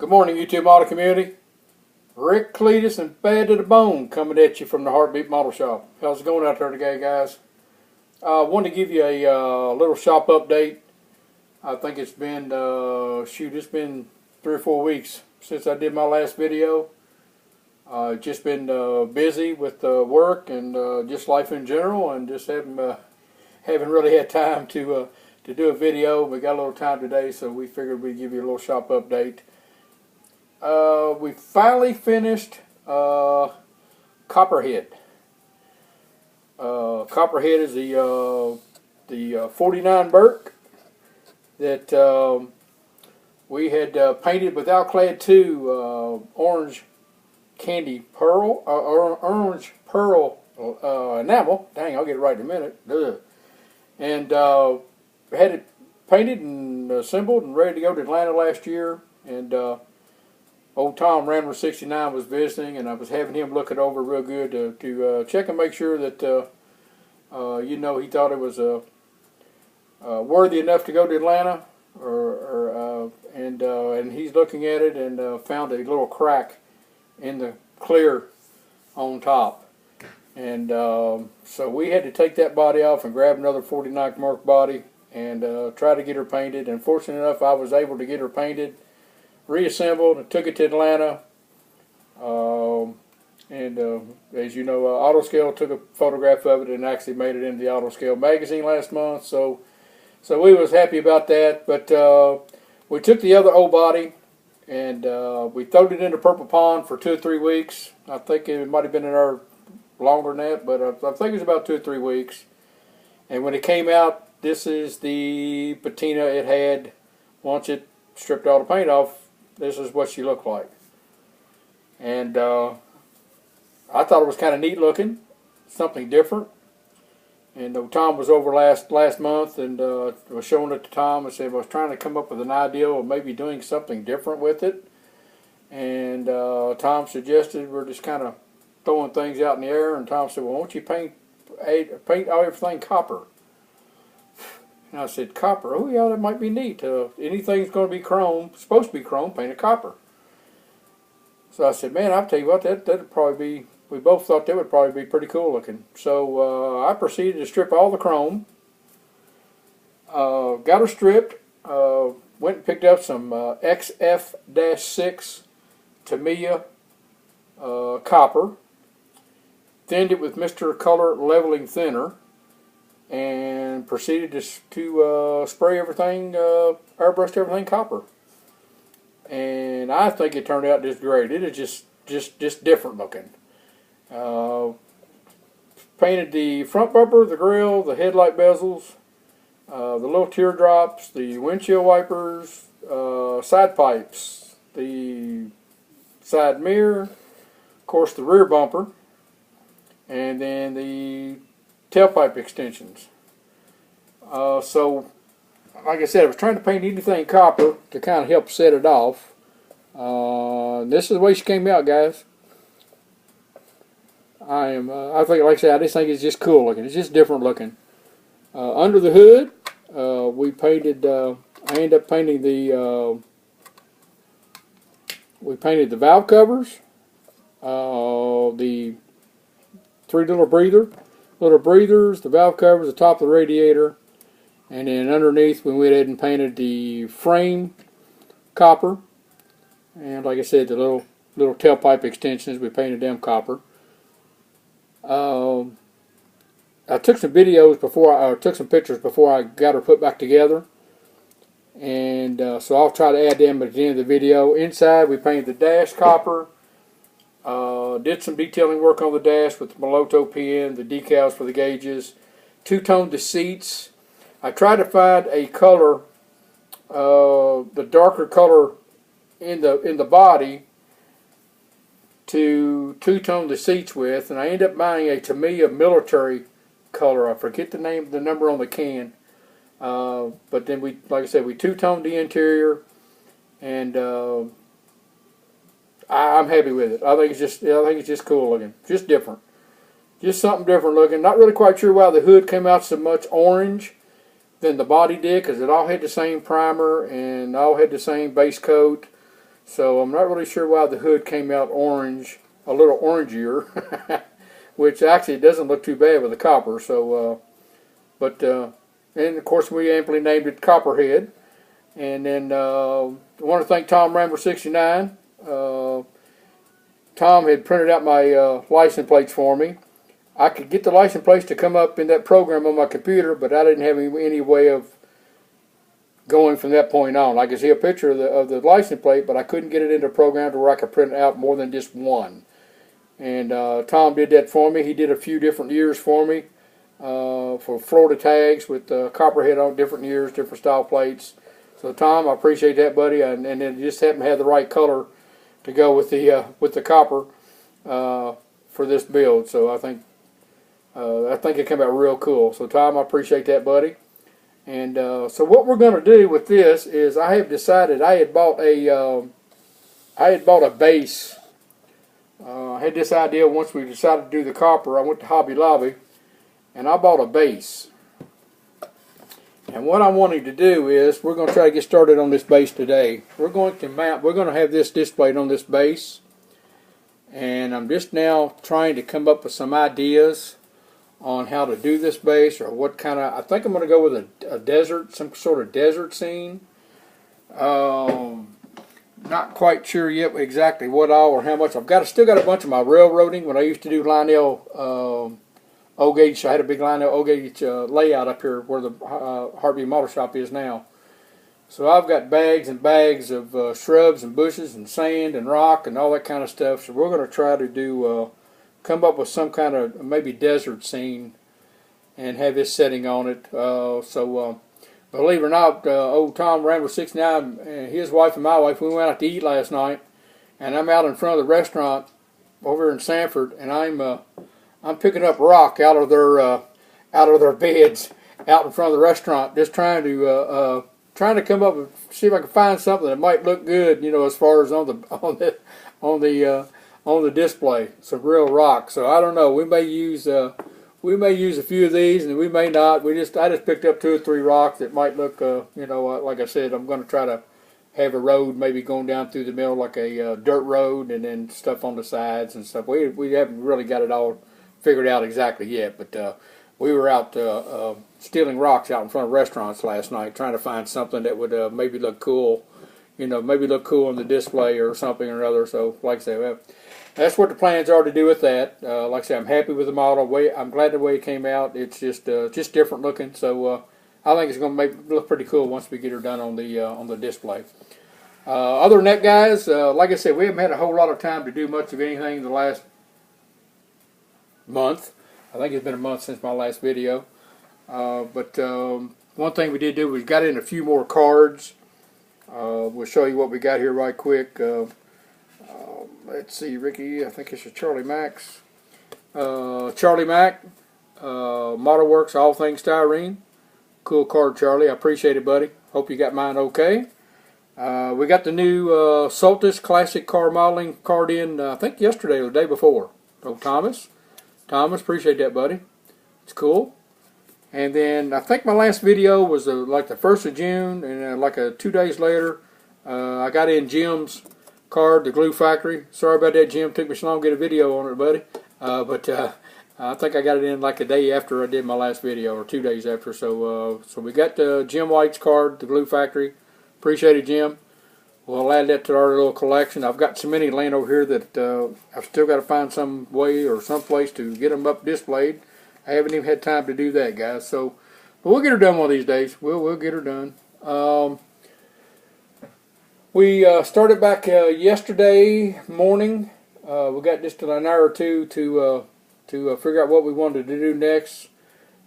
Good morning, YouTube auto community. Rick Cletus and Bad to the Bone coming at you from the Heaetbeat Model Shop. How's it going out there today, guys? I wanted to give you a little shop update. I think it's been, it's been 3 or 4 weeks since I did my last video. Just been busy with work and just life in general, and just haven't really had time to do a video. We got a little time today, so we figured we'd give you a little shop update. We finally finished Copperhead. Copperhead is the 49 Burke that we had painted with Alclad 2 orange candy pearl, orange pearl enamel. Dang, I'll get it right in a minute. Ugh. And had it painted and assembled and ready to go to Atlanta last year. And old Tom Rambler 69 was visiting, and I was having him look it over real good to check and make sure that he thought it was worthy enough to go to Atlanta, and he's looking at it and found a little crack in the clear on top, and so we had to take that body off and grab another 49 Mark body and try to get her painted. And fortunate enough, I was able to get her painted, reassembled, and took it to Atlanta. As you know, Autoscale took a photograph of it and actually made it into the Autoscale magazine last month. So we was happy about that. But we took the other old body and we throwed it into Purple Pond for 2 or 3 weeks. I think it might have been in there longer than that, but I think it was about 2 or 3 weeks. And when it came out, this is the patina it had. Once it stripped all the paint off, this is what she looked like. And I thought it was kind of neat looking, something different. And Tom was over last month and was showing it to Tom and said I was trying to come up with an idea of maybe doing something different with it. And Tom suggested we're just kind of throwing things out in the air. And Tom said, well, why don't you paint everything copper? And I said, copper? Oh, yeah, that might be neat. Anything's going to be chrome, supposed to be chrome, painted copper. So I said, man, I'll tell you what, that'd probably be, we both thought that would probably be pretty cool looking. So I proceeded to strip all the chrome. Got her stripped. Went and picked up some XF-6 Tamiya copper. Thinned it with Mr. Color Leveling Thinner. And proceeded to spray everything, airbrushed everything copper. And I think it turned out just great. It is just different looking. Painted the front bumper, the grill, the headlight bezels, the little teardrops, the windshield wipers, side pipes, the side mirror, of course the rear bumper, and then the tailpipe extensions. So, like I said, I was trying to paint anything copper to kind of help set it off. This is the way she came out, guys. I think, like I said, I just think it's just cool looking. It's just different looking. Under the hood, we painted. I ended up painting we painted the valve covers, the 3 little breathers, the valve covers, the top of the radiator, and then underneath we went ahead and painted the frame copper, and like I said, the little tailpipe extensions, we painted them copper. I took some videos took some pictures before I got her put back together, and so I'll try to add them at the end of the video. Inside we painted the dash copper. Did some detailing work on the dash with the Moloto pen, the decals for the gauges, two-toned the seats. I tried to find a color, the darker color in the body to two-tone the seats with, and I ended up buying a Tamiya military color. I forget the number on the can, but then like I said, we two-toned the interior, and I'm happy with it. I think it's just cool looking, just different, just something different looking. Not really quite sure why the hood came out so much orange than the body did, because it all had the same primer and all had the same base coat. So I'm not really sure why the hood came out orange, a little orangier, which actually doesn't look too bad with the copper. So, and of course we amply named it Copperhead. And then I want to thank Tom Rambler 69. Tom had printed out my license plates for me. I could get the license plates to come up in that program on my computer, but I didn't have any way of going from that point on. I could see a picture of the license plate, but I couldn't get it into a program to where I could print out more than just one. And Tom did that for me. He did a few different years for me for Florida tags with Copperhead on different years, different style plates. So Tom, I appreciate that, buddy. And it just happened to have the right color to go with the copper for this build. So I think it came out real cool. So Tom, I appreciate that, buddy. And so what we're going to do with this is I have decided I had bought a base. I had this idea once we decided to do the copper. I went to Hobby Lobby and I bought a base. And what I'm wanting to do is we're going to try to get started on this base today. We're going to have this displayed on this base. And I'm just now trying to come up with some ideas on how to do this base, or what kind of, I think I'm going to go with a desert, some sort of desert scene. Not quite sure yet exactly what all or how much. Still got a bunch of my railroading when I used to do Lionel O-gauge. I had a big Lionel O-gauge layout up here where the Heaetbeat Model Shop is now. So I've got bags and bags of shrubs and bushes and sand and rock and all that kind of stuff. So we're going to try to do come up with some kind of maybe desert scene and have this setting on it. Believe it or not, old Tom Rambler 69, his wife and my wife, we went out to eat last night, and I'm out in front of the restaurant over in Sanford, and I'm picking up rock out of their beds out in front of the restaurant, just trying to come up and see if I can find something that might look good, as far as on the display. Some real rock. So I don't know. We may use a few of these, and we may not. I just picked up 2 or 3 rocks that might look, like I said, I'm going to try to have a road maybe going down through the middle, like a dirt road, and then stuff on the sides and stuff. We haven't really got it all figured out exactly yet, but we were out stealing rocks out in front of restaurants last night, trying to find something that would maybe look cool, maybe look cool on the display or something or other. So, like I say, that's what the plans are to do with that. Like I say, I'm happy with the model. I'm glad the way it came out. It's just different looking. So I think it's going to make it look pretty cool once we get her done on the display. Other than that, guys, like I said, we haven't had a whole lot of time to do much of anything in the last month. I think it's been a month since my last video. But one thing we did do, we got in a few more cards. We'll show you what we got here right quick. Let's see, Ricky, I think it's a Charlie Max. Charlie Mac, Model Works, All Things Styrene. Cool card, Charlie. I appreciate it, buddy. Hope you got mine okay. We got the new Soltis Classic Car Modeling card in, I think yesterday or the day before. Oh, Thomas, appreciate that, buddy. It's cool. And then I think my last video was like the 1st of June, and like 2 days later, I got in Jim's card, the Glue Factory. Sorry about that, Jim. Took me so long to get a video on it, buddy. But I think I got it in like a day after I did my last video, or 2 days after. So we got Jim White's card, the Glue Factory. Appreciate it, Jim. We'll add that to our little collection. I've got so many laying over here that I've still got to find some way or some place to get them up displayed. I haven't even had time to do that, guys. So, but we'll get her done one of these days. We'll get her done. We started back yesterday morning. We got just an hour or two to figure out what we wanted to do next.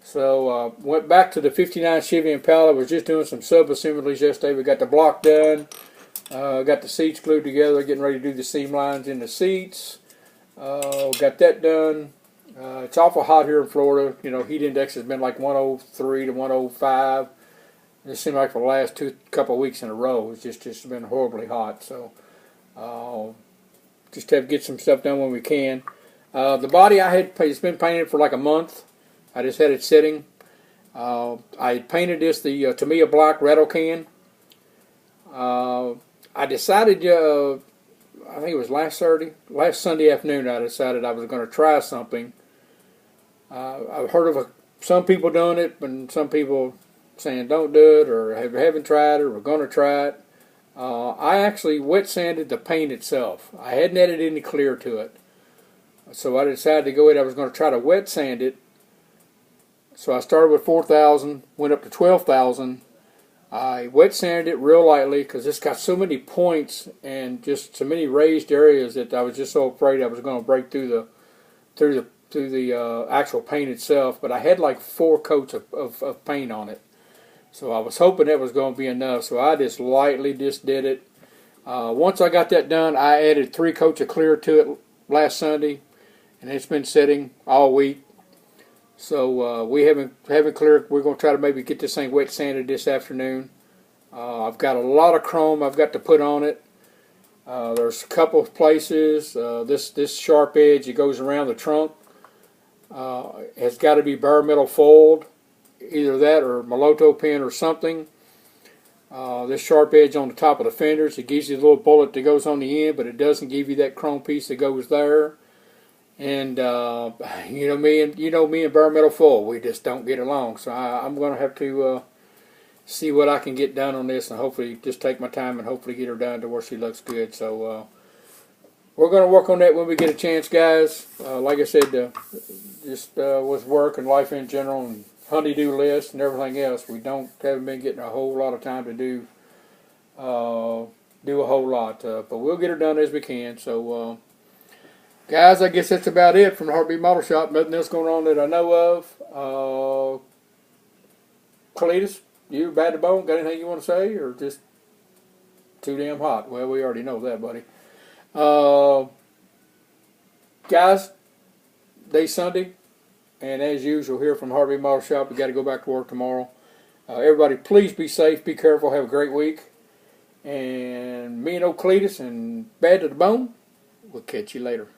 So went back to the '59 Chevy Impala. Was just doing some sub assemblies yesterday. We got the block done. Got the seats glued together. Getting ready to do the seam lines in the seats. Got that done. It's awful hot here in Florida. Heat index has been like 103 to 105. It seemed like for the last couple of weeks in a row, it's just been horribly hot. So, just have to get some stuff done when we can. The body it's been painted for like a month. I just had it sitting. I painted this the Tamiya Black rattle can. I decided, I think it was last Sunday afternoon, I decided I was going to try something. I've heard of some people doing it, and some people saying don't do it, or haven't tried it, or going to try it. I actually wet sanded the paint itself. I hadn't added any clear to it. So I decided to go ahead. I was going to try to wet sand it. So I started with 4,000, went up to 12,000. I wet sanded it real lightly because it's got so many points and just so many raised areas that I was just so afraid I was going to break through the actual paint itself. But I had like 4 coats of paint on it. So I was hoping that was going to be enough. So I just lightly just did it. Once I got that done, I added 3 coats of clear to it last Sunday, and it's been sitting all week. So we haven't cleared. We're going to try to maybe get this thing wet sanded this afternoon. I've got a lot of chrome I've got to put on it. There's a couple of places. This sharp edge that goes around the trunk has got to be bare metal foiled. Either that or Moloto pin or something. This sharp edge on the top of the fenders, it gives you a little bullet that goes on the end, but it doesn't give you that chrome piece that goes there. And you know me and bare metal foil, we just don't get along. So I'm going to have to see what I can get done on this, and hopefully just take my time and hopefully get her done to where she looks good. So we're going to work on that when we get a chance, guys. Like I said, just with work and life in general and honey-do list and everything else, we haven't been getting a whole lot of time to do a whole lot, but we'll get her done as we can. So guys, I guess that's about it from the Heartbeat Model Shop. Nothing else going on that I know of. Cletus, you bad to bone, got anything you want to say, or just too damn hot? Well, we already know that, buddy. Guys, day's Sunday. And as usual, here from Heartbeat Model Shop, we got to go back to work tomorrow. Everybody, please be safe, be careful, have a great week. And me and old Cletus and Bad to the Bone, we'll catch you later.